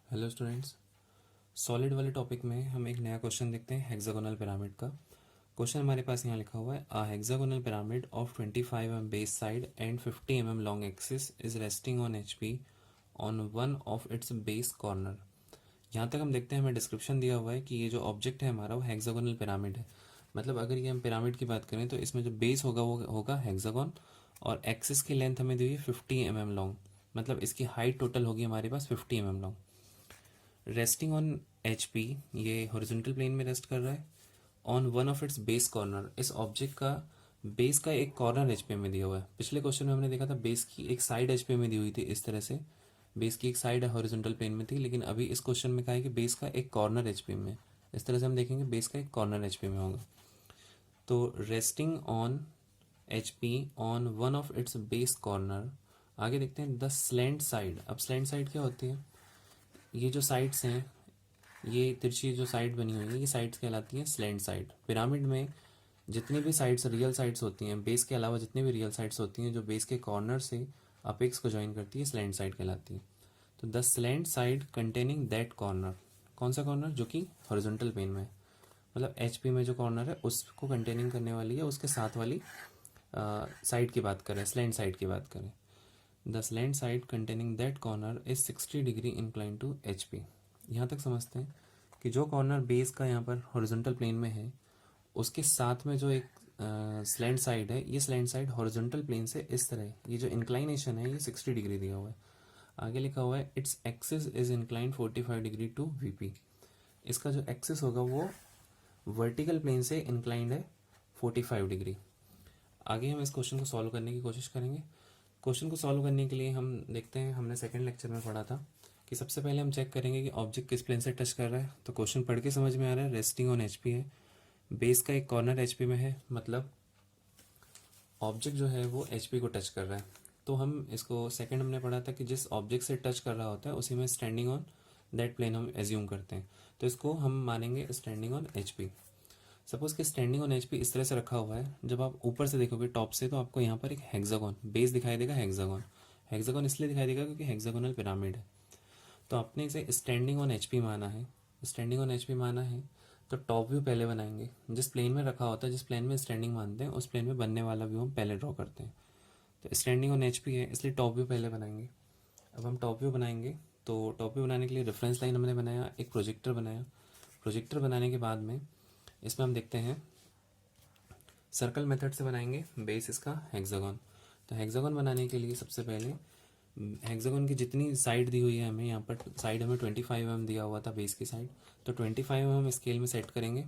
Hello students. Solid वाले topic में हम एक नया क्वेश्चन देखते हैं हेक्सागोनल पिरामिड का। क्वेश्चन हमारे पास यहाँ लिखा हुआ है, a hexagonal pyramid of 25 mm base side and 50 mm long axis is resting on HP on one of its base corner. यहाँ तक हम देखते हैं, हमें डिस्क्रिप्शन दिया हुआ है कि ये जो ऑब्जेक्ट है हमारा वो हेक्सागोनल पिरामिड है। मतलब अगर ये हम पिरामिड की बात करें तो इसमें जो बेस होगा वो होगा हेक्सागोन, और एक्सिस की लेंथ हमें दी हुई है 50 mm लॉन्ग। मतलब इसकी हाइट टोटल होगी हमारे पास 50 mm long. Resting on H P, ये हॉरिजॉन्टल प्लेन में रेस्ट कर रहा है। On one of its base corner, इस ऑब्जेक्ट का बेस का एक कॉर्नर एच पी में दिया हुआ है। पिछले क्वेश्चन में हमने देखा था बेस की एक साइड एच पी में दी हुई थी, इस तरह से बेस की एक साइड हॉरिजॉन्टल प्लेन में थी, लेकिन अभी इस क्वेश्चन में कहा है कि बेस का एक कॉर्नर एच पी में। इस तरह से हम देखेंगे बेस का एक कॉर्नर एच पी में होगा। तो resting on H P on one of its base corner. आगे देखते हैं द स्लैंट साइड। अब स्लैंट साइड क्या होती है? ये जो साइड्स हैं, ये तिरछी जो साइड बनी हुई है, ये साइड्स कहलाती हैं स्लैंट साइड। पिरामिड में जितनी भी साइड्स रियल साइड्स होती हैं, बेस के अलावा जितनी भी रियल साइड्स होती हैं जो बेस के कॉर्नर से अपेक्स को ज्वाइन करती है, स्लैंट साइड कहलाती है। तो the slant side containing that corner, कौन सा कॉर्नर? जो कि हॉरिजॉन्टल प्लेन में है। मतलब एच पी में जो कॉर्नर है उसको कंटेनिंग करने वाली है, उसके साथ वाली साइड की बात करें, स्लैंट साइड की बात करें। The slant side containing that corner is 60 degree incline to H P. यहाँ तक समझते हैं कि जो कॉर्नर बेस का यहाँ पर हॉरिजॉन्टल प्लेन में है, उसके साथ में जो एक स्लैंट साइड है, ये स्लैंट साइड हॉरिजॉन्टल प्लेन से इस तरह, ये जो इंक्लाइनेशन है ये 60 डिग्री दिया हुआ है। आगे लिखा हुआ है its axis is incline 45 degree to VP. इसका जो एक्सिस होगा वो वर्टिकल प्लेन से इंक्लाइंड है 45 डिग्री। आगे हम इस क्वेश्चन को सॉल्व करने की कोशिश करेंगे। क्वेश्चन को सॉल्व करने के लिए हम देखते हैं, हमने सेकंड लेक्चर में पढ़ा था कि सबसे पहले हम चेक करेंगे कि ऑब्जेक्ट किस प्लेन से टच कर रहा है। तो क्वेश्चन पढ़ के समझ में आ रहा है, रेस्टिंग ऑन एचपी है, बेस का एक कॉर्नर एचपी में है, मतलब ऑब्जेक्ट जो है वो एचपी को टच कर रहा है। तो हम इसको सेकंड हमने पढ़ा था कि जिस ऑब्जेक्ट से टच कर रहा होता है उसी में स्टैंडिंग ऑन दैट प्लेन हम एज्यूम करते हैं। तो इसको हम मानेंगे स्टैंडिंग ऑन एचपी। सपोज कि स्टैंडिंग ऑन एचपी इस तरह से रखा हुआ है, जब आप ऊपर से देखोगे टॉप से तो आपको यहाँ पर एक हेक्सागोन बेस दिखाई देगा। हेक्सागोन हेक्सागोन इसलिए दिखाई देगा क्योंकि हेक्सागोनल पिरामिड है। तो आपने इसे स्टैंडिंग ऑन एचपी माना है। स्टैंडिंग ऑन एचपी माना है तो टॉप व्यू पहले बनाएंगे। जिस प्लेन में रखा होता है, जिस प्लेन में स्टैंडिंग मानते हैं, उस प्लेन में बनने वाला व्यू हम पहले ड्रॉ करते हैं। तो स्टैंडिंग ऑन एचपी है इसलिए टॉप व्यू पहले बनाएंगे। अब हम टॉप व्यू बनाएंगे तो टॉप व्यू बनाने के लिए रेफरेंस लाइन हमने बनाया, एक प्रोजेक्टर बनाया। प्रोजेक्टर बनाने के बाद में इसमें हम देखते हैं सर्कल मेथड से बनाएंगे बेस इसका हेक्सागोन। तो हेक्सागोन बनाने के लिए सबसे पहले हेक्सागोन की जितनी साइड दी हुई है, हमें यहाँ पर साइड हमें 25 mm दिया हुआ था बेस की साइड, तो 25 mm स्केल में सेट करेंगे।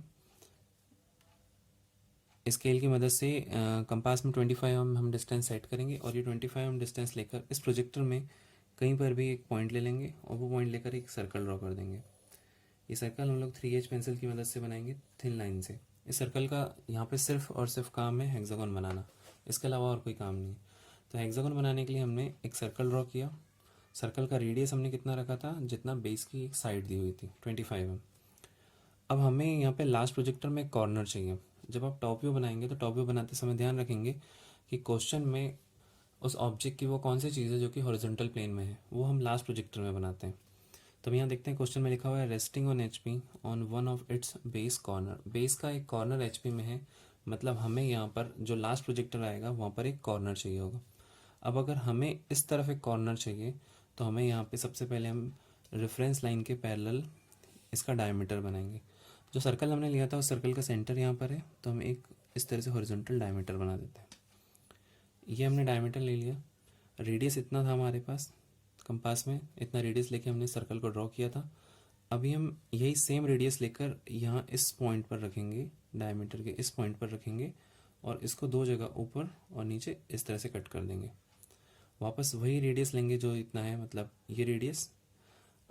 स्केल की मदद से कंपास में 25 mm हम डिस्टेंस सेट करेंगे, और ये 25 mm डिस्टेंस लेकर इस प्रोजेक्टर में कहीं पर भी एक पॉइंट ले लेंगे और वो पॉइंट लेकर एक सर्कल ड्रॉ कर देंगे। ये सर्कल हम लोग 3H पेंसिल की मदद से बनाएंगे थिन लाइन से। इस सर्कल का यहाँ पे सिर्फ और सिर्फ काम है हेक्सागोन बनाना, इसके अलावा और कोई काम नहीं है। तो हेक्सागोन बनाने के लिए हमने एक सर्कल ड्रॉ किया। सर्कल का रेडियस हमने कितना रखा था? जितना बेस की एक साइड दी हुई थी, 25 mm। अब हमें यहाँ पे लास्ट प्रोजेक्टर में एक कॉर्नर चाहिए। जब आप टॉप व्यू बनाएंगे तो टॉप व्यू बनाते समय ध्यान रखेंगे कि क्वेश्चन में उस ऑब्जेक्ट की वो कौन सी चीज़ है जो कि हॉरिजॉन्टल प्लेन में है, वो हम लास्ट प्रोजेक्टर में बनाते हैं। तो हम यहाँ देखते हैं क्वेश्चन में लिखा हुआ है resting on H P on one of its base corner. Base का एक कॉर्नर एच पी में है, मतलब हमें यहाँ पर जो लास्ट प्रोजेक्टर आएगा वहाँ पर एक कॉर्नर चाहिए होगा। अब अगर हमें इस तरफ एक कॉर्नर चाहिए तो हमें यहाँ पे सबसे पहले हम रेफरेंस लाइन के पैरेलल इसका डायमीटर बनाएंगे। जो सर्कल हमने लिया था उस सर्कल का सेंटर यहाँ पर है, तो हम एक इस तरह से हॉरिजॉन्टल डायमीटर बना देते हैं। ये हमने डायमीटर ले लिया। रेडियस इतना था हमारे पास, कंपास में इतना रेडियस लेके हमने सर्कल को ड्रॉ किया था। अभी हम यही सेम रेडियस लेकर यहाँ इस पॉइंट पर रखेंगे, डायमीटर के इस पॉइंट पर रखेंगे, और इसको दो जगह ऊपर और नीचे इस तरह से कट कर देंगे। वापस वही रेडियस लेंगे जो इतना है, मतलब ये रेडियस।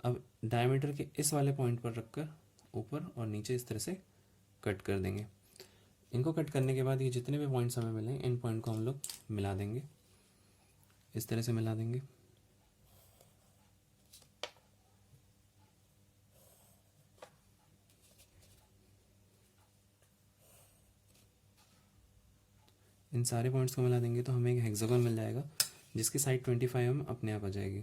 अब डायमीटर के इस वाले पॉइंट पर रखकर ऊपर और नीचे इस तरह से कट कर देंगे। इनको कट करने के बाद ये जितने भी पॉइंट्स हमें मिले, इन पॉइंट को हम लोग मिला देंगे, इस तरह से मिला देंगे। इन सारे पॉइंट्स को मिला देंगे तो हमें एक हेक्सागोन मिल जाएगा जिसकी साइड 25 mm अपने आप आ जाएगी।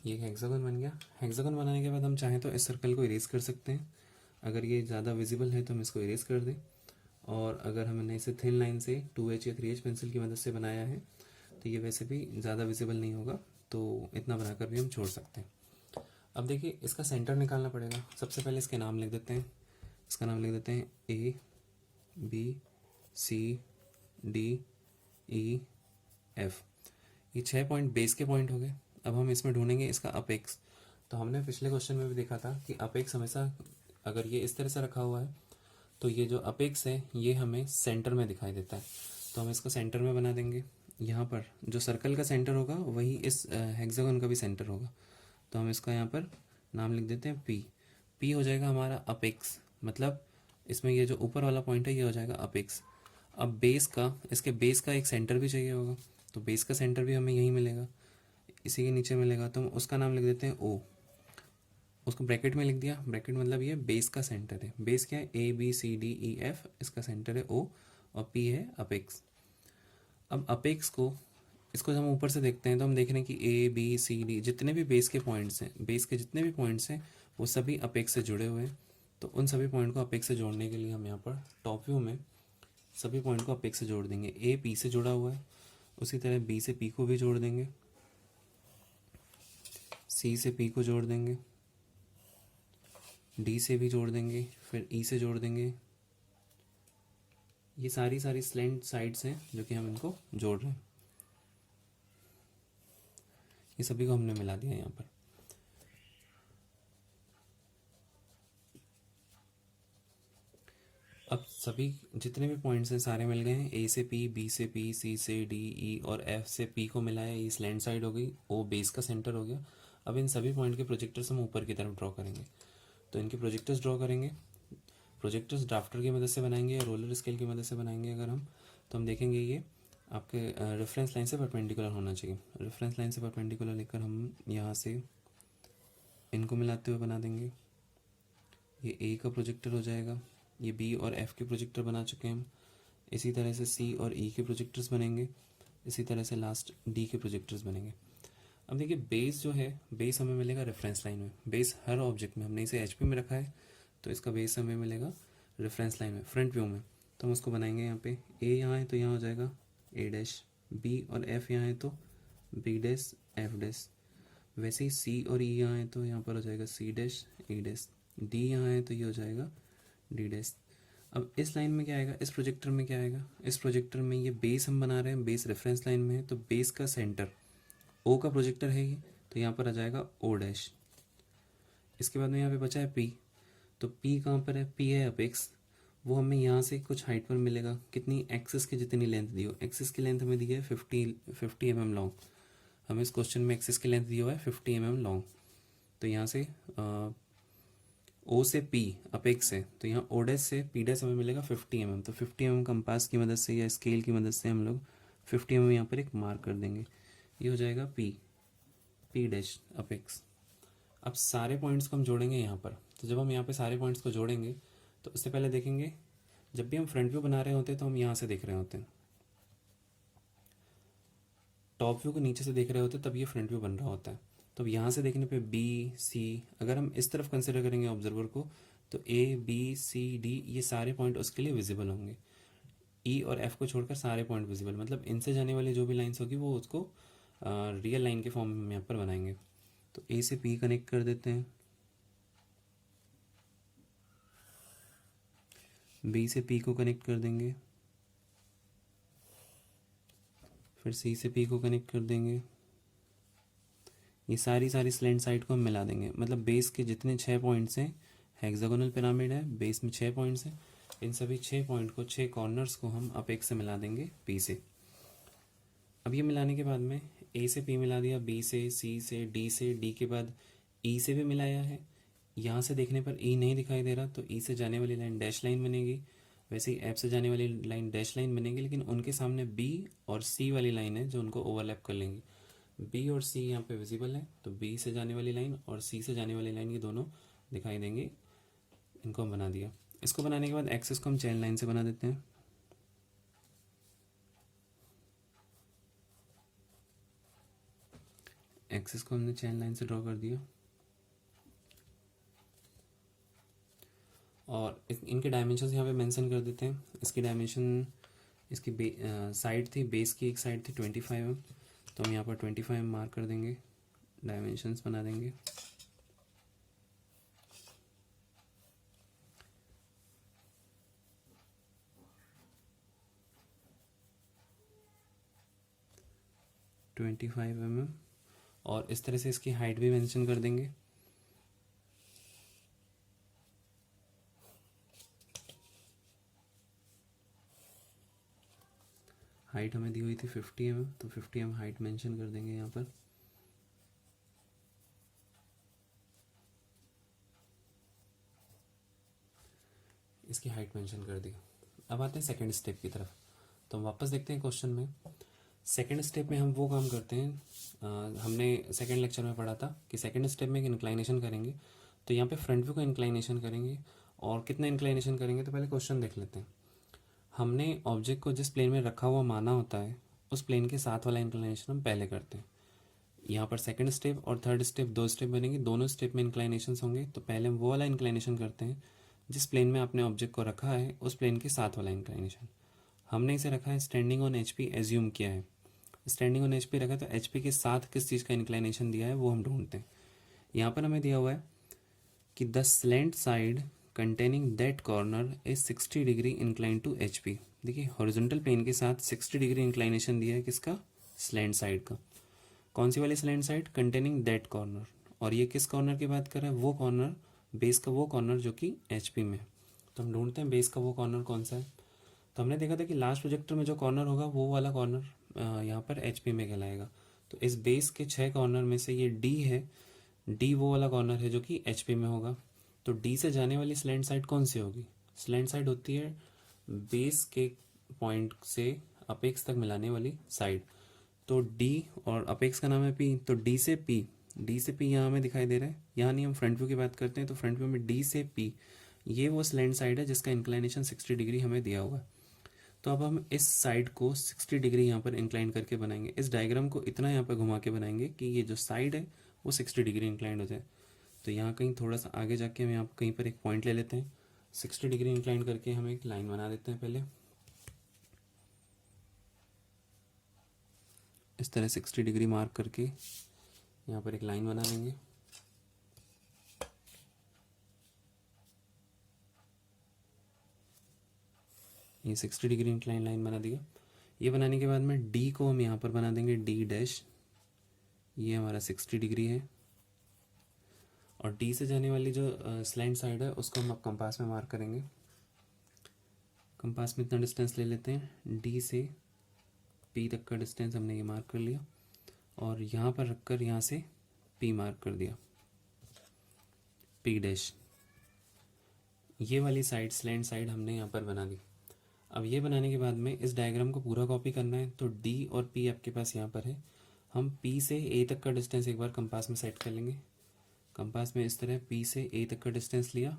ये हेक्सागन बन गया। हेक्सागन बनाने के बाद हम चाहें तो इस सर्कल को इरेज कर सकते हैं। अगर ये ज़्यादा विजिबल है तो हम इसको इरेज कर दें, और अगर हमने इसे थिन लाइन से 2H या 3H पेंसिल की मदद से बनाया है तो ये वैसे भी ज़्यादा विजिबल नहीं होगा, तो इतना बनाकर भी हम छोड़ सकते हैं। अब देखिए इसका सेंटर निकालना पड़ेगा। सबसे पहले इसके नाम लिख देते हैं। इसका नाम लिख देते हैं ABCDEF। ये 6 पॉइंट बेस के पॉइंट हो गए। अब हम इसमें ढूंढेंगे इसका अपेक्स। तो हमने पिछले क्वेश्चन में भी देखा था कि अपेक्स हमेशा, अगर ये इस तरह से रखा हुआ है तो ये जो अपेक्स है ये हमें सेंटर में दिखाई देता है। तो हम इसको सेंटर में बना देंगे। यहाँ पर जो सर्कल का सेंटर होगा वही इस हेक्सागन का भी सेंटर होगा। तो हम इसका यहाँ पर नाम लिख देते हैं पी हो जाएगा हमारा अपेक्स, मतलब इसमें ये जो ऊपर वाला पॉइंट है ये हो जाएगा अपेक्स। अब बेस का, इसके बेस का एक सेंटर भी चाहिए होगा, तो बेस का सेंटर भी हमें यहीं मिलेगा, इसी के नीचे मिलेगा। तो हम उसका नाम लिख देते हैं ओ। उसको ब्रैकेट में लिख दिया। ब्रैकेट मतलब ये बेस का सेंटर है। बेस क्या है? ABCDEF, इसका सेंटर है ओ, और पी है अपेक्स। अब अपेक्स को, इसको जब हम ऊपर से देखते हैं तो हम देख रहे हैं कि ABCD जितने भी बेस के पॉइंट्स हैं, बेस के जितने भी पॉइंट्स हैं वो सभी अपेक्स से जुड़े हुए हैं। तो उन सभी पॉइंट को अपेक्स से जोड़ने के लिए हम यहाँ पर टॉप व्यू में सभी पॉइंट को अपेक्स से जोड़ देंगे। A P से जुड़ा हुआ है, उसी तरह B से P को भी जोड़ देंगे, C से P को जोड़ देंगे, D से भी जोड़ देंगे, फिर E से जोड़ देंगे। ये सारी स्लैंट साइड्स हैं जो कि हम इनको जोड़ रहे हैं। ये सभी को हमने मिला दिया यहाँ पर। अब सभी जितने भी पॉइंट्स हैं सारे मिल गए हैं। A से P, B से P, C से D, E और F से P को मिलाया, ये स्लैंट साइड हो गई, O बेस का सेंटर हो गया। अब इन सभी पॉइंट के प्रोजेक्टर्स हम ऊपर की तरफ ड्रॉ करेंगे। तो इनके प्रोजेक्टर्स ड्रॉ करेंगे। प्रोजेक्टर्स ड्राफ्टर की मदद से बनाएंगे या रोलर स्केल की मदद से बनाएंगे अगर हम, तो हम देखेंगे ये आपके रेफरेंस लाइन से परपेंडिकुलर होना चाहिए। रेफरेंस लाइन से परपेंडिकुलर लेकर हम यहाँ से इनको मिलाते हुए बना देंगे। ये A का प्रोजेक्टर हो जाएगा। ये B और F के प्रोजेक्टर बना चुके हैं हम। इसी तरह से C और E के प्रोजेक्टर्स बनेंगे। इसी तरह से लास्ट D के प्रोजेक्टर्स बनेंगे। अब देखिए बेस जो है, बेस हमें मिलेगा रेफरेंस लाइन में। बेस हर ऑब्जेक्ट में, हमने इसे HP में रखा है तो इसका बेस हमें मिलेगा रेफरेंस लाइन में, फ्रंट व्यू में। तो हम उसको बनाएंगे यहाँ पे। A यहाँ है तो यहाँ हो जाएगा A', B और F यहाँ है तो B', F'। वैसे ही C और E यहाँ है तो यहाँ पर हो जाएगा C', E'। D यहाँ है तो ये हो जाएगा D'। अब इस लाइन में क्या आएगा, इस प्रोजेक्टर में क्या आएगा? इस प्रोजेक्टर में ये बेस हम बना रहे हैं, बेस रेफरेंस लाइन में है तो बेस का सेंटर O का प्रोजेक्टर है ये, तो यहाँ पर आ जाएगा O'। इसके बाद में यहाँ पे बचा है P। तो P कहाँ पर है? P है अपेक्स। वो हमें यहाँ से कुछ हाइट पर मिलेगा, कितनी? एक्सिस की जितनी लेंथ दी हो। एक्सिस की लेंथ हमें दी है 50 mm लॉन्ग। हमें इस क्वेश्चन में एक्सिस की लेंथ दी हुआ है 50 mm लॉन्ग। तो यहाँ से O से P अपेक्स है, तो यहाँ O' से P' हमें मिलेगा 50 mm। तो 50 mm कंपास की मदद से या स्केल की मदद से हम लोग 50 mm यहाँ पर एक मार्क कर देंगे। ये हो जाएगा P' अपेक्स। अब सारे पॉइंट्स को हम जोड़ेंगे यहाँ पर। तो जब हम यहाँ पे सारे पॉइंट्स को जोड़ेंगे तो उससे पहले देखेंगे, जब भी हम फ्रंट व्यू बना रहे होते हैं तो हम यहाँ से देख रहे होते हैं, टॉप व्यू को नीचे से देख रहे होते हैं, तब ये फ्रंट व्यू बन रहा होता है। तो अब यहाँ से देखने पे B C, अगर हम इस तरफ कंसिडर करेंगे ऑब्जर्वर को तो A B C D ये सारे पॉइंट उसके लिए विजिबल होंगे। E और F को छोड़कर सारे पॉइंट विजिबल, मतलब इनसे जाने वाली जो भी लाइन्स होगी वो उसको रियल लाइन के फॉर्म में यहाँ पर बनाएंगे। तो A से P कनेक्ट कर देते हैं, B से P को कनेक्ट कर देंगे, फिर C से P को कनेक्ट कर देंगे। ये सारी स्लैंट साइड को हम मिला देंगे, मतलब बेस के जितने 6 पॉइंट्स हैं, हेक्सागोनल पिरामिड है, बेस में 6 पॉइंट्स हैं, इन सभी 6 पॉइंट को, 6 कॉर्नर्स को हम अपेक्स से मिला देंगे P से। अब ये मिलाने के बाद में A से P मिला दिया, B से, C से, D से, D के बाद E से भी मिलाया है। यहाँ से देखने पर E नहीं दिखाई दे रहा तो E से जाने वाली लाइन डैश लाइन बनेगी, वैसे ही F से जाने वाली लाइन डैश लाइन बनेगी, लेकिन उनके सामने B और C वाली लाइन है जो उनको ओवरलैप कर लेंगी। B और C यहाँ पे विजिबल है, तो B से जाने वाली लाइन और C से जाने वाली लाइन ये दोनों दिखाई देंगे। इनको हम बना दिया। इसको बनाने के बाद एक्सिस को हम चेन लाइन से बना देते हैं। एक्सिस को हमने चेन लाइन से ड्रॉ कर दिया और इनके डायमेंशंस यहाँ पे मेंशन कर देते हैं। इसकी डायमेंशन, इसकी साइड थी, बेस की एक साइड थी 25 mm, तो हम यहाँ पर 25 mm मार्क कर देंगे, डायमेंशंस बना देंगे। mm और इस तरह से इसकी हाइट भी मेंशन कर देंगे। हाइट हमें दी हुई थी 50 mm, तो 50 mm हाइट मेंशन कर देंगे यहाँ पर। इसकी हाइट मेंशन कर दी। अब आते हैं सेकंड स्टेप की तरफ। तो हम वापस देखते हैं क्वेश्चन में। सेकंड स्टेप में हम वो काम करते हैं, हमने सेकंड लेक्चर में पढ़ा था कि सेकंड स्टेप में एक इंक्लाइनेशन करेंगे। तो यहाँ पे फ्रंट व्यू का इंक्लाइनेशन करेंगे और कितना इंक्लाइनेशन करेंगे, तो पहले क्वेश्चन देख लेते हैं। हमने ऑब्जेक्ट को जिस प्लेन में रखा हुआ माना होता है उस प्लेन के साथ वाला इंक्लाइनेशन हम पहले करते हैं। यहाँ पर सेकंड स्टेप और थर्ड स्टेप दो स्टेप बनेंगे, दोनों स्टेप में इंक्लाइनेशंस होंगे। तो पहले हम वो वाला इंक्लाइनेशन करते हैं जिस प्लेन में आपने ऑब्जेक्ट को रखा है उस प्लेन के साथ वाला इंक्लाइनेशन। हमने इसे रखा है standing on H P, assume किया है स्टैंडिंग ऑन एच पी रखा, तो एच पी के साथ किस चीज़ का इंक्लाइनेशन दिया है वो हम ढूंढते हैं। यहाँ पर हमें दिया हुआ है कि the slant side containing that corner is 60 degree incline to H P. देखिए हॉरिजॉन्टल प्लेन के साथ 60 डिग्री इंक्लाइनेशन दिया है किसका, स्लैंट साइड का। कौन सी वाली slant side, containing that corner. और ये किस कॉर्नर की बात कर रहा है, वो कॉर्नर, बेस का वो कॉर्नर जो कि एच पी में है। तो हम ढूंढते हैं बेस का वो कॉर्नर कौन सा है। तो हमने देखा था कि लास्ट प्रोजेक्टर में जो कॉर्नर होगा वो वाला कॉर्नर यहाँ पर एच पी में कहलाएगा। तो इस बेस के 6 कॉर्नर में से ये डी है, डी वो वाला कॉर्नर है जो कि एच पी में होगा। तो डी से जाने वाली स्लैंट साइड कौन सी होगी, स्लैंट साइड होती है बेस के पॉइंट से अपेक्स तक मिलाने वाली साइड। तो डी और अपेक्स का नाम है पी, तो डी से पी, डी से पी यहाँ हमें दिखाई दे रहा है। यहाँ नहीं, हम फ्रंट व्यू की बात करते हैं, तो फ्रंट व्यू में डी से पी ये वो स्लैंट साइड है जिसका इंक्लाइनेशन 60 डिग्री हमें दिया हुआ है। तो अब हम इस साइड को 60 डिग्री यहाँ पर इंक्लाइन करके बनाएंगे। इस डायग्राम को इतना यहाँ पर घुमा के बनाएंगे कि ये जो साइड है वो 60 डिग्री इंक्लाइंड हो जाए। तो यहाँ कहीं थोड़ा सा आगे जाके हम यहाँ कहीं पर एक पॉइंट ले लेते हैं, 60 डिग्री इंक्लाइन करके हम एक लाइन बना देते हैं। पहले इस तरह 60 डिग्री मार्क करके यहाँ पर एक लाइन बना लेंगे। ये 60 डिग्री इंक्लाइन लाइन बना दिया। ये बनाने के बाद में डी को हम यहाँ पर बना देंगे डी डैश, ये हमारा 60 डिग्री है। और डी से जाने वाली जो स्लैंट साइड है उसको हम अब कंपास में मार्क करेंगे। कंपास में इतना डिस्टेंस ले लेते हैं, डी से पी तक का डिस्टेंस हमने ये मार्क कर लिया और यहाँ पर रखकर यहाँ से पी मार्क कर दिया, पी डैश। ये वाली साइड स्लैंट साइड हमने यहाँ पर बना दी। अब ये बनाने के बाद में इस डायग्राम को पूरा कॉपी करना है, तो डी और पी आपके पास यहाँ पर है। हम पी से ए तक का डिस्टेंस एक बार कंपास में सेट कर लेंगे। कंपास में इस तरह पी से ए तक का डिस्टेंस लिया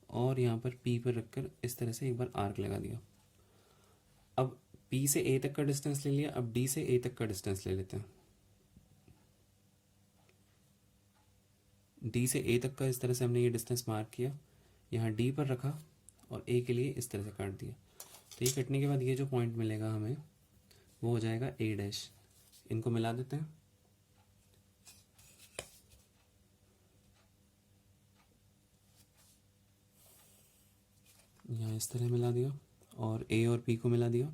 और यहाँ पर पी पर रखकर इस तरह से एक बार आर्क लगा दिया। अब पी से ए तक का डिस्टेंस ले लिया, अब डी से ए तक का डिस्टेंस ले लेते हैं। डी से ए तक का इस तरह से हमने ये डिस्टेंस मार्क किया, यहाँ डी पर रखा और ए के लिए इस तरह से काट दिया। तो ये कटने के बाद ये जो पॉइंट मिलेगा हमें वो हो जाएगा ए डैश। इनको मिला देते हैं। यहाँ इस तरह मिला दिया और ए और पी को मिला दिया।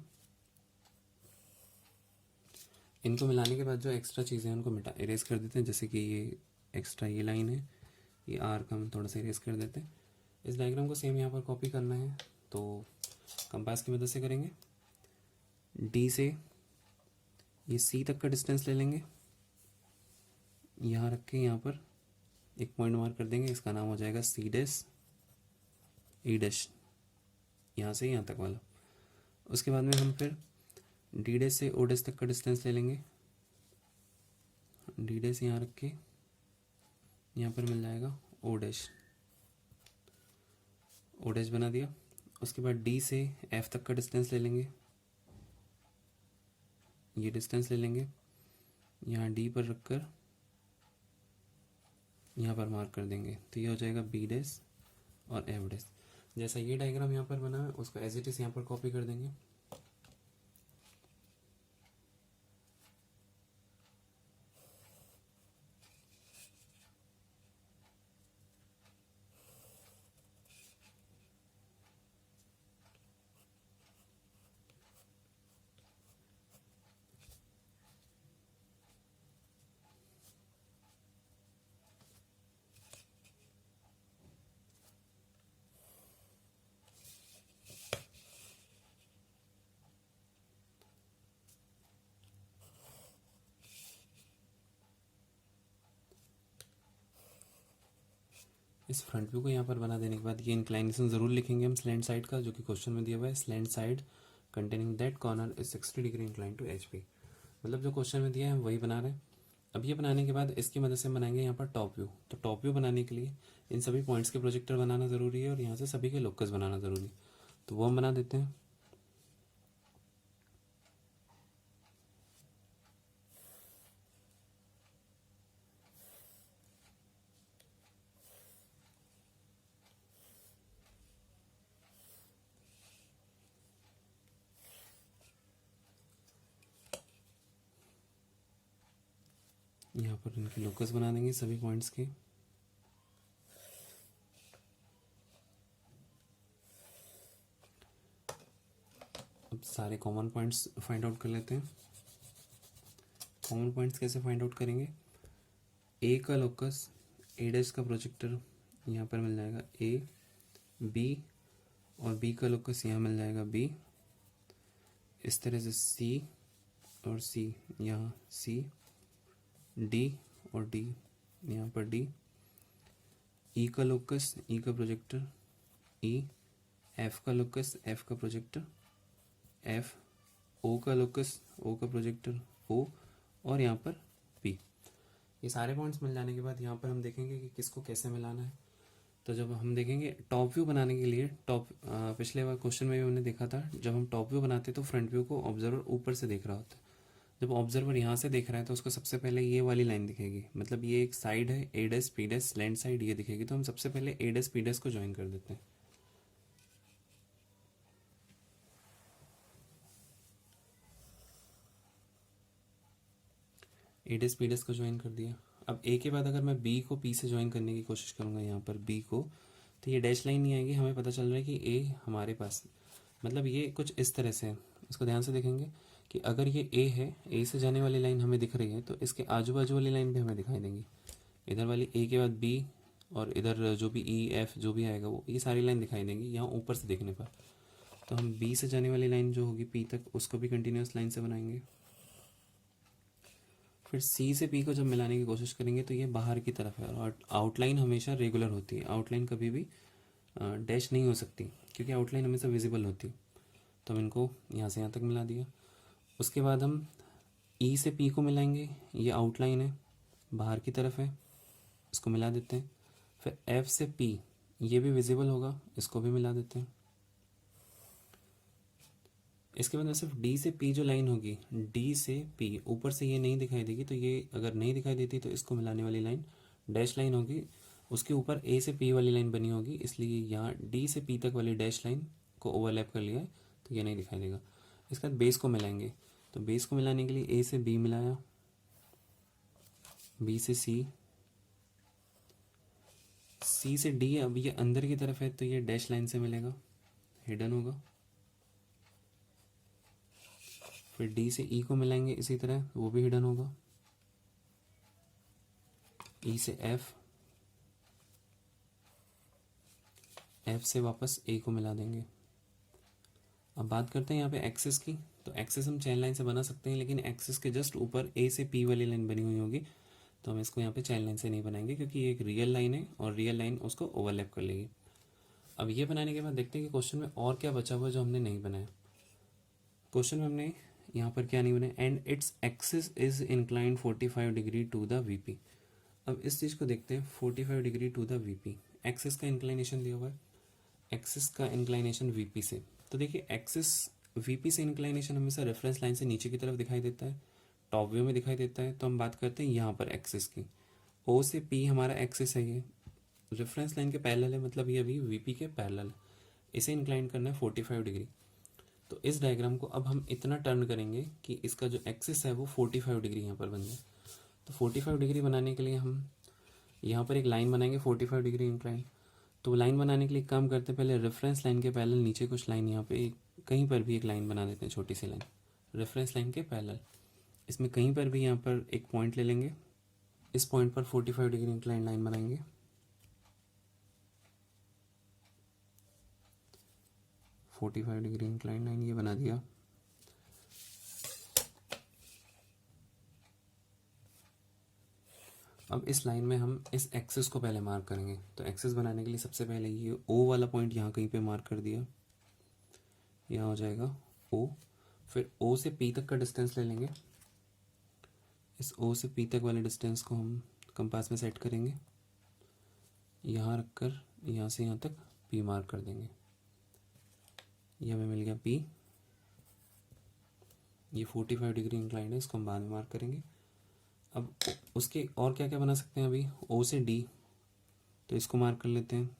इनको मिलाने के बाद जो एक्स्ट्रा चीज़ें हैं उनको मिटा इरेज कर देते हैं, जैसे कि ये एक्स्ट्रा ये लाइन है, ये आर का हम थोड़ा सा इरेज कर देते हैं। इस डायग्राम को सेम यहाँ पर कॉपी करना है तो कंपास की मदद से करेंगे। डी से ये सी तक का डिस्टेंस ले लेंगे, यहाँ रख के यहाँ पर एक पॉइंट मार्क कर देंगे, इसका नाम हो जाएगा सी डैश, ई डैश, यहाँ से यहाँ तक वाला। उसके बाद में हम फिर डी डैश से ओ डैश तक का डिस्टेंस ले लेंगे। डी डैश यहाँ रख के यहाँ पर मिल जाएगा ओ डैश, ओ डैश बना दिया। उसके बाद डी से एफ तक का डिस्टेंस ले लेंगे, ये डिस्टेंस ले लेंगे। यहाँ डी पर रखकर यहाँ पर मार्क कर देंगे, तो ये हो जाएगा बी डैश और एफ डैश। जैसा ये डायग्राम यहाँ पर बना है उसको एज इट इज़ यहाँ पर कॉपी कर देंगे। इस फ्रंट व्यू को यहाँ पर बना देने के बाद ये इंक्लाइनेशन ज़रूर लिखेंगे हम स्लैंट साइड का, जो कि क्वेश्चन में दिया हुआ है। Slant side containing that corner is 60 degree incline to H P, मतलब जो क्वेश्चन में दिया है हम वही बना रहे हैं। अब ये बनाने के बाद इसकी मदद से हम बनाएंगे यहाँ पर टॉप व्यू। तो टॉप व्यू बनाने के लिए इन सभी पॉइंट्स के प्रोजेक्टर बनाना ज़रूरी है और यहाँ से सभी के लोकस बनाना ज़रूरी है, तो वो हम बना देते हैं। यहाँ पर इनके लोकस बना देंगे सभी पॉइंट्स के। अब सारे कॉमन पॉइंट्स फाइंड आउट कर लेते हैं। कॉमन पॉइंट्स कैसे फाइंड आउट करेंगे? ए का लोकस ए डैश का प्रोजेक्टर यहाँ पर मिल जाएगा ए, बी और बी का लोकस यहाँ मिल जाएगा बी। इस तरह से सी और सी यहाँ सी, डी और डी यहाँ पर डी। ई का लोकस ई का प्रोजेक्टर ई, एफ का लोकस एफ का प्रोजेक्टर एफ, ओ का लोकस ओ का प्रोजेक्टर ओ और यहाँ पर पी। ये सारे पॉइंट्स मिल जाने के बाद यहाँ पर हम देखेंगे कि किसको कैसे मिलाना है। तो जब हम देखेंगे टॉप व्यू बनाने के लिए, पिछले बार क्वेश्चन में भी हमने देखा था, जब हम टॉप व्यू बनाते तो फ्रंट व्यू को ऑब्जर्वर ऊपर से देख रहा होता है। जब ऑब्जर्वर यहाँ से देख रहा है तो उसको सबसे पहले ये वाली लाइन दिखेगी, मतलब ये एक साइड है A dash P dash, slant side ये दिखेगी। तो हम सबसे पहले ए डैश पी डैश को ज्वाइन कर देते हैं। ए डैश पी डैश को ज्वाइन कर दिया। अब ए के बाद अगर मैं बी को पी से ज्वाइन करने की कोशिश करूँगा यहाँ पर बी को, तो ये डैश लाइन नहीं आएगी। हमें पता चल रहा है कि ए हमारे पास, मतलब ये कुछ इस तरह से है। इसको ध्यान से देखेंगे कि अगर ये ए है, ए से जाने वाली लाइन हमें दिख रही है, तो इसके आजू बाजू वाली लाइन भी हमें दिखाई देंगी। इधर वाली ए के बाद बी और इधर जो भी ई एफ जो भी आएगा वो, ये सारी लाइन दिखाई देंगी यहाँ ऊपर से देखने पर। तो हम बी से जाने वाली लाइन जो होगी पी तक, उसको भी कंटिन्यूस लाइन से बनाएंगे। फिर सी से पी को जब मिलाने की कोशिश करेंगे तो ये बाहर की तरफ है और आउटलाइन हमेशा रेगुलर होती है। आउटलाइन कभी भी डैश नहीं हो सकती क्योंकि आउटलाइन हमेशा विजिबल होती है। तो हम इनको यहाँ से यहाँ तक मिला दिया। उसके बाद हम ई से पी को मिलाएंगे, ये आउटलाइन है बाहर की तरफ है, इसको मिला देते हैं। फिर एफ से पी, ये भी विजिबल होगा, इसको भी मिला देते हैं। इसके बाद में सिर्फ डी से पी जो लाइन होगी, डी से पी ऊपर से ये नहीं दिखाई देगी, तो ये अगर नहीं दिखाई देती तो इसको मिलाने वाली लाइन डैश लाइन होगी। उसके ऊपर ए से पी वाली लाइन बनी होगी, इसलिए यहाँ डी से पी तक वाली डैश लाइन को ओवरलैप कर लिया है, तो ये नहीं दिखाई देगा। इसके बाद बेस को मिलाएंगे, तो बेस को मिलाने के लिए ए से बी मिलाया, बी से सी, सी से डी। अब ये अंदर की तरफ है तो ये डैश लाइन से मिलेगा, हिडन होगा। फिर डी से ई को मिलाएंगे इसी तरह, वो भी हिडन होगा। ई से एफ, एफ से वापस ए को मिला देंगे। अब बात करते हैं यहाँ पे एक्सिस की। तो एक्सिस हम चैन लाइन से बना सकते हैं, लेकिन एक्सिस के जस्ट ऊपर ए से पी वाली लाइन बनी हुई होगी, तो हम इसको यहाँ पे चैन लाइन से नहीं बनाएंगे क्योंकि ये एक रियल लाइन है और रियल लाइन उसको ओवरलैप कर लेगी। अब ये बनाने के बाद देखते हैं कि क्वेश्चन में और क्या बचा हुआ है जो हमने नहीं बनाया। क्वेश्चन में हमने यहाँ पर क्या नहीं बनाया, and its axis is inclined 45 degree to the VP. अब इस चीज़ को देखते हैं, 45 degree to the VP, axis का इंक्लाइनेशन दिया हुआ है, एक्सिस का इंक्लाइनेशन वीपी से। तो देखिए एक्सिस वीपी से इंक्लाइनेशन हमेशा रेफरेंस लाइन से नीचे की तरफ दिखाई देता है, टॉप व्यू में दिखाई देता है, तो हम बात करते हैं यहाँ पर एक्सिस की। ओ से पी हमारा एक्सिस है, ये रेफरेंस लाइन के पैरेलल है, मतलब ये अभी वीपी के पैरेलल है। इसे इंक्लाइन करना है 45 डिग्री। तो इस डायग्राम को अब हम इतना टर्न करेंगे कि इसका जो एक्सिस है वो 45 डिग्री यहाँ पर बन जाए। तो 45 डिग्री बनाने के लिए हम यहाँ पर एक लाइन बनाएंगे 45 डिग्री इंक्लाइन। तो लाइन बनाने के लिए एक काम करते हैं, पहले रेफरेंस लाइन के पैरेलल नीचे कुछ लाइन यहाँ पे कहीं पर भी एक लाइन बना देते हैं, छोटी सी लाइन रेफरेंस लाइन के पैरेलल। इसमें कहीं पर भी यहाँ पर एक पॉइंट ले लेंगे, इस पॉइंट पर 45 डिग्री इंक्लाइन लाइन बनाएंगे। 45 डिग्री इंक्लाइन लाइन ये बना दिया। अब इस लाइन में हम इस एक्सिस को पहले मार्क करेंगे। तो एक्सिस बनाने के लिए सबसे पहले ये ओ वाला पॉइंट यहाँ कहीं पे मार्क कर दिया, यहाँ हो जाएगा ओ। फिर ओ से पी तक का डिस्टेंस ले लेंगे। इस ओ से पी तक वाले डिस्टेंस को हम कंपास में सेट करेंगे, यहाँ रखकर यहाँ से यहाँ तक पी मार्क कर देंगे। ये हमें मिल गया पी। ये 45 डिग्री इंक्लाइंड है, इसको हम बाद में मार्क करेंगे। अब उसके और क्या क्या बना सकते हैं, अभी ओ से डी, तो इसको मार्क कर लेते हैं।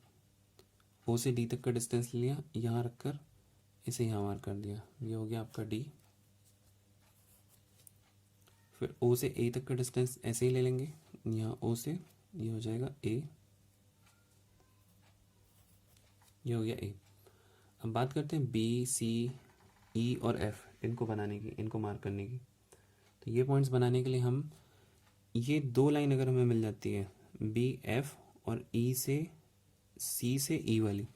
ओ से डी तक का डिस्टेंस लिया, यहाँ रखकर इसे यहाँ मार्क कर दिया, ये हो गया आपका डी। फिर ओ से ए तक का डिस्टेंस ऐसे ही ले लेंगे, यहाँ ओ से ये हो जाएगा ए, ये हो गया ए। अब बात करते हैं बी सी ई और एफ, इनको बनाने की, इनको मार्क करने की। तो ये पॉइंट्स बनाने के लिए हम ये दो लाइन अगर हमें मिल जाती है, बी एफ और ई से सी से ई वाली,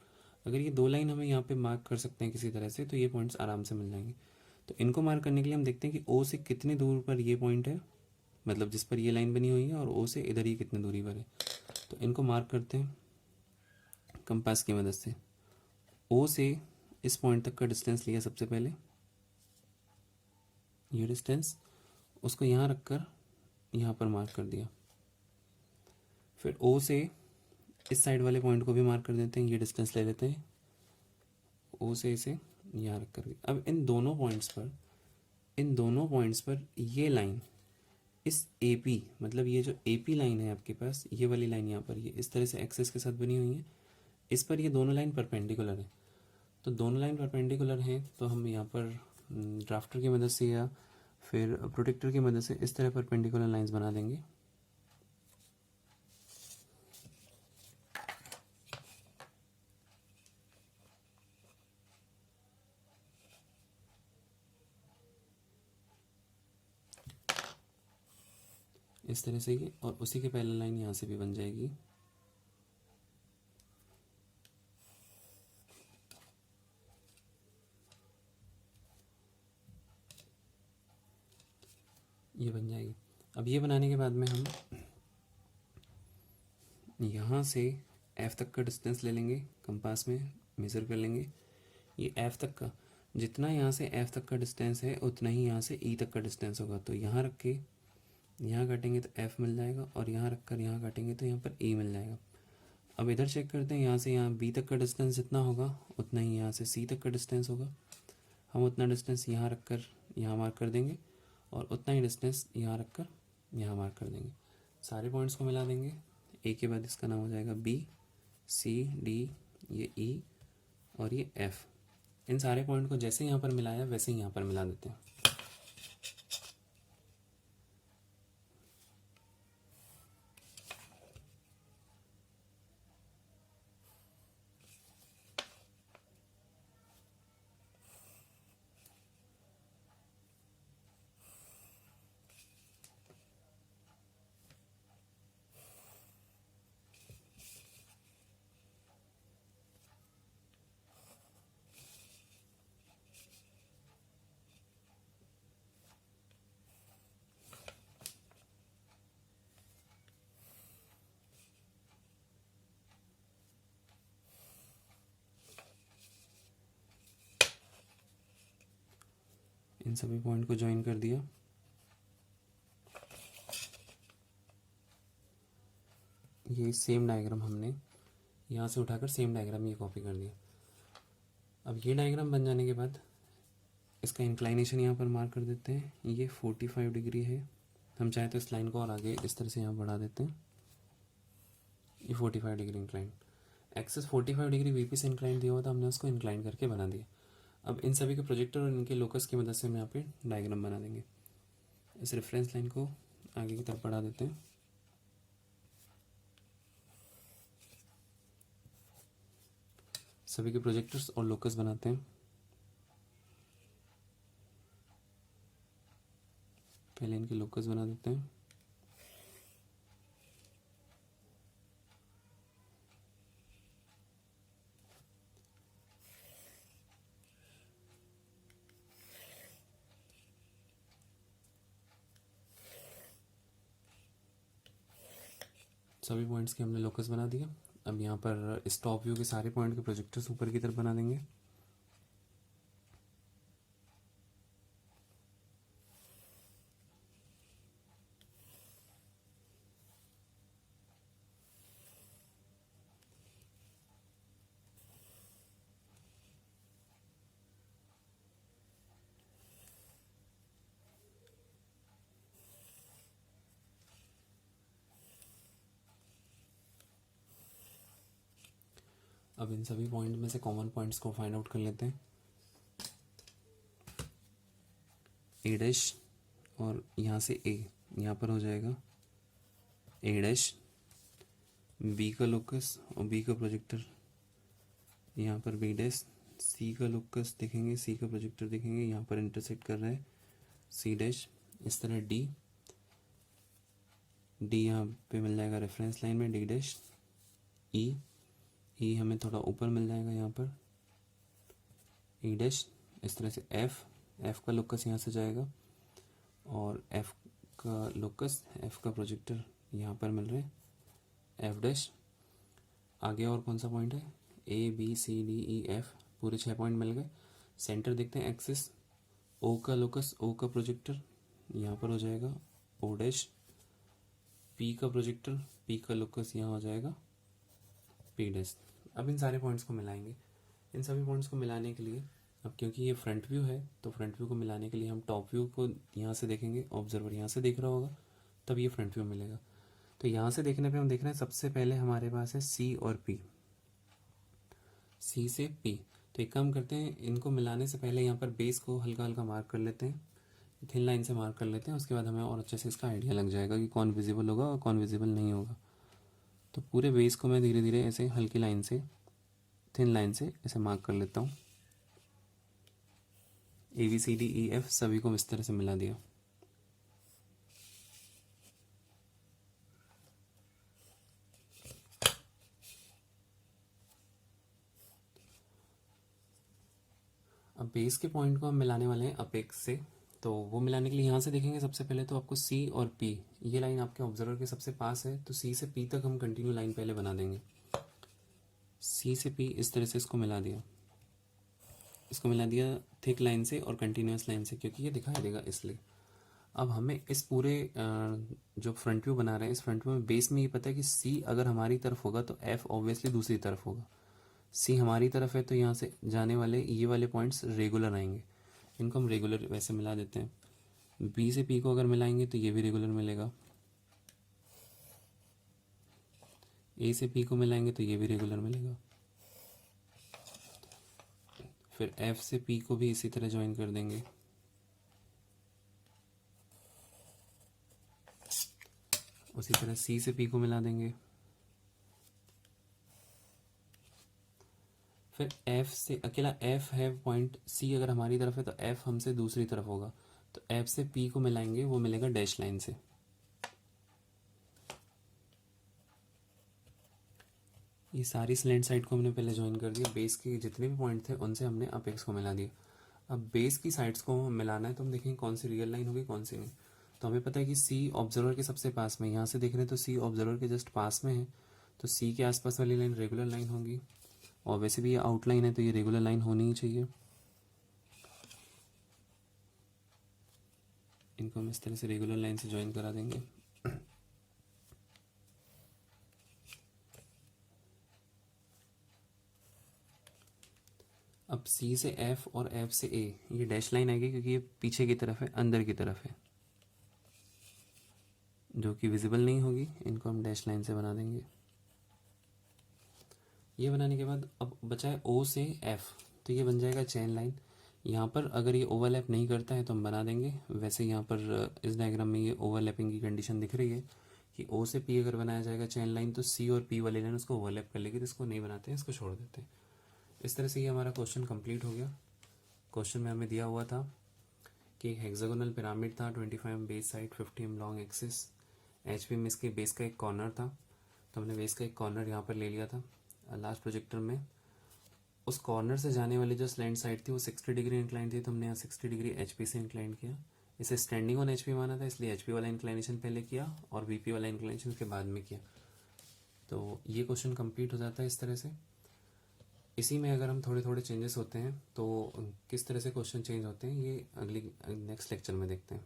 अगर ये दो लाइन हमें यहाँ पे मार्क कर सकते हैं किसी तरह से, तो ये पॉइंट्स आराम से मिल जाएंगे। तो इनको मार्क करने के लिए हम देखते हैं कि ओ से कितने दूर पर ये पॉइंट है, मतलब जिस पर ये लाइन बनी हुई है, और ओ से इधर ही कितनी दूरी पर है। तो इनको मार्क करते हैं कंपास की मदद से। ओ से इस पॉइंट तक का डिस्टेंस लिया सबसे पहले, ये डिस्टेंस, उसको यहाँ रखकर यहाँ पर मार्क कर दिया। फिर ओ से इस साइड वाले पॉइंट को भी मार्क कर देते हैं, ये डिस्टेंस ले लेते हैं, ओ से इसे यहाँ रख कर। अब इन दोनों पॉइंट्स पर ये लाइन, इस ए पी, मतलब ये जो ए पी लाइन है आपके पास, ये वाली लाइन यहाँ पर, ये इस तरह से एक्सिस के साथ बनी हुई है, इस पर ये दोनों लाइन परपेंडिकुलर है। तो दोनों लाइन परपेंडिकुलर हैं, तो हम यहाँ पर ड्राफ्टर की मदद से या फिर प्रोटेक्टर की मदद से इस तरह परपेंडिकुलर लाइंस बना देंगे। इस तरह से ये, और उसी के पैरेलल लाइन यहाँ से भी बन जाएगी। ये बन जाएगी। अब ये बनाने के बाद में हम यहाँ से F तक का डिस्टेंस ले लेंगे, कंपास में मेज़र कर लेंगे। ये F तक का, जितना यहाँ से F तक का डिस्टेंस है उतना ही यहाँ से E तक का डिस्टेंस होगा। तो यहाँ रख के यहाँ काटेंगे तो F मिल जाएगा, और यहाँ रख कर यहाँ काटेंगे तो यहाँ पर E मिल जाएगा। अब इधर चेक करते हैं, यहाँ से यहाँ B तक का डिस्टेंस जितना होगा उतना ही यहाँ से C तक का डिस्टेंस होगा। हम उतना डिस्टेंस यहाँ रख कर यहाँ मार्क कर देंगे, और उतना ही डिस्टेंस यहाँ रख कर यहाँ मार्क कर देंगे। सारे पॉइंट्स को मिला देंगे, ए के बाद इसका नाम हो जाएगा बी, सी, डी, ये ई और ये एफ। इन सारे पॉइंट को जैसे यहाँ पर मिलाया वैसे ही यहाँ पर मिला देते हैं। इन सभी पॉइंट को ज्वाइन कर दिया। ये सेम डायग्राम हमने यहाँ से उठाकर सेम डायग्राम ये कॉपी कर दिया। अब ये डायग्राम बन जाने के बाद इसका इंक्लाइनेशन यहाँ पर मार्क कर देते हैं, ये 45 डिग्री है। हम चाहे तो इस लाइन को और आगे इस तरह से यहाँ बढ़ा देते हैं, ये 45 degree incline. Axis 45 degree VP से इंक्लाइन दिया हुआ था, हमने उसको इंक्लाइन करके बना दिया। अब इन सभी के प्रोजेक्टर और इनके लोकस की मदद से हम यहाँ पे डायग्राम बना देंगे। इस रेफरेंस लाइन को आगे की तरफ बढ़ा देते हैं। सभी के प्रोजेक्टर्स और लोकस बनाते हैं। पहले इनके लोकस बना देते हैं। सभी पॉइंट्स के हमने लोकस बना दिया। अब यहाँ पर इस टॉप व्यू के सारे पॉइंट के प्रोजेक्टर्स ऊपर की तरफ बना देंगे। अब इन सभी पॉइंट में से कॉमन पॉइंट्स को फाइंड आउट कर लेते हैं। ए डैश और यहाँ से ए, यहाँ पर हो जाएगा ए डैश, बी का लोकस और बी का प्रोजेक्टर यहाँ पर बी डैश, सी का लोकस देखेंगे, सी का प्रोजेक्टर देखेंगे, यहाँ पर इंटरसेक्ट कर रहा है सी डैश। इस तरह डी यहाँ पे मिल जाएगा रेफरेंस लाइन में डी डैश। ई हमें थोड़ा ऊपर मिल जाएगा यहाँ पर ई डैश। इस तरह से एफ का लोकस यहाँ से जाएगा और एफ का लोकस, एफ का प्रोजेक्टर यहाँ पर मिल रहे हैं एफ डैश। आगे और कौन सा पॉइंट है, A B C D E F, पूरे 6 पॉइंट मिल गए। सेंटर देखते हैं, एक्सिस, ओ का लोकस, ओ का प्रोजेक्टर यहाँ पर हो जाएगा ओ डैश। पी का प्रोजेक्टर, पी का लोकस यहाँ हो जाएगा पी डैश। अब इन सारे पॉइंट्स को मिलाएंगे। इन सभी पॉइंट्स को मिलाने के लिए, अब क्योंकि ये फ्रंट व्यू है तो फ्रंट व्यू को मिलाने के लिए हम टॉप व्यू को यहाँ से देखेंगे, ऑब्जर्वर यहाँ से देख रहा होगा तब ये फ्रंट व्यू मिलेगा। तो यहाँ से देखने पे हम देख रहे हैं सबसे पहले हमारे पास है सी और पी, सी से पी। तो एक काम करते हैं, इनको मिलाने से पहले यहाँ पर बेस को हल्का हल्का मार्क कर लेते हैं, थिन लाइन से मार्क कर लेते हैं। उसके बाद हमें और अच्छे से इसका आइडिया लग जाएगा कि कौन विजिबल होगा और कौन विजिबल नहीं होगा। तो पूरे बेस को मैं धीरे धीरे ऐसे हल्की लाइन से, थिन लाइन से ऐसे मार्क कर लेता हूँ। A B C D E F सभी को इस तरह से मिला दिया। अब बेस के पॉइंट को हम मिलाने वाले हैं अपेक्स से, तो वो मिलाने के लिए यहाँ से देखेंगे सबसे पहले तो आपको सी और पी, ये लाइन आपके ऑब्जर्वर के सबसे पास है, तो सी से पी तक हम कंटिन्यू लाइन पहले बना देंगे। सी से पी इस तरह से इसको मिला दिया, इसको मिला दिया थिक लाइन से और कंटिन्यूस लाइन से, क्योंकि ये दिखाई देगा इसलिए। अब हमें इस पूरे जो फ्रंट व्यू बना रहे हैं, इस फ्रंट व्यू में बेस में ये पता है कि सी अगर हमारी तरफ होगा तो एफ ऑब्वियसली दूसरी तरफ होगा। सी हमारी तरफ है तो यहाँ से जाने वाले ये वाले पॉइंट्स रेगुलर आएंगे, इनको हम रेगुलर वैसे मिला देते हैं। बी से पी को अगर मिलाएंगे तो ये भी रेगुलर मिलेगा, ए से पी को मिलाएंगे तो ये भी रेगुलर मिलेगा। फिर एफ से पी को भी इसी तरह ज्वाइन कर देंगे। उसी तरह सी से पी को मिला देंगे। फिर एफ से अकेला एफ है पॉइंट, सी अगर हमारी तरफ है तो एफ हमसे दूसरी तरफ होगा, तो एफ से पी को मिलाएंगे, वो मिलेगा डैश लाइन से। ये सारी स्लैंट साइड को हमने पहले ज्वाइन कर दिया। बेस के जितने भी पॉइंट थे उनसे हमने अपेक्स को मिला दिया। अब बेस की साइड्स को मिलाना है तो हम देखेंगे कौन सी रियल लाइन होगी कौन सी नहीं। तो हमें पता है कि सी ऑब्जर्वर के सबसे पास में, यहाँ से देख रहे हैं तो सी ऑब्जर्वर के जस्ट पास में है, तो सी के आसपास वाली लाइन रेगुलर लाइन होगी, और वैसे भी ये आउटलाइन है तो ये रेगुलर लाइन होनी ही चाहिए। इनको हम इस तरह से रेगुलर लाइन से ज्वाइन करा देंगे। अब सी से एफ और एफ से ए, ये डैश लाइन आएगी क्योंकि ये पीछे की तरफ है, अंदर की तरफ है, जो कि विजिबल नहीं होगी। इनको हम डैश लाइन से बना देंगे। ये बनाने के बाद अब बचा है ओ से एफ, तो ये बन जाएगा चेन लाइन। यहाँ पर अगर ये ओवरलैप नहीं करता है तो हम बना देंगे। वैसे यहाँ पर इस डायग्राम में ये ओवरलैपिंग की कंडीशन दिख रही है कि ओ से पी अगर बनाया जाएगा चेन लाइन तो सी और पी वाली लाइन उसको ओवरलैप कर लेगी, तो इसको नहीं बनाते हैं, इसको छोड़ देते हैं। इस तरह से ये हमारा क्वेश्चन कंप्लीट हो गया। क्वेश्चन में हमें दिया हुआ था कि एक हेक्सागोनल पिरामिड था, 25 base side, 50 long axis. H में इसके बेस का एक कॉर्नर था, तो हमने बेस का एक कॉर्नर यहाँ पर ले लिया था। लास्ट प्रोजेक्टर में उस कॉर्नर से जाने वाली जो स्लैंट साइड थी वो 60 डिग्री इंक्लाइन थी, तो हमने यहाँ 60 डिग्री एच से इंक्लाइन किया। इसे स्टैंडिंग ऑन एच माना था, इसलिए एच वाला इंक्लाइनेशन पहले किया और वी वाला इंक्लाइनेशन उसके बाद में किया। तो ये क्वेश्चन कंप्लीट हो जाता है इस तरह से। इसी में अगर हम थोड़े थोड़े चेंजेस होते हैं तो किस तरह से क्वेश्चन चेंज होते हैं ये अगली नेक्स्ट लेक्चर में देखते हैं।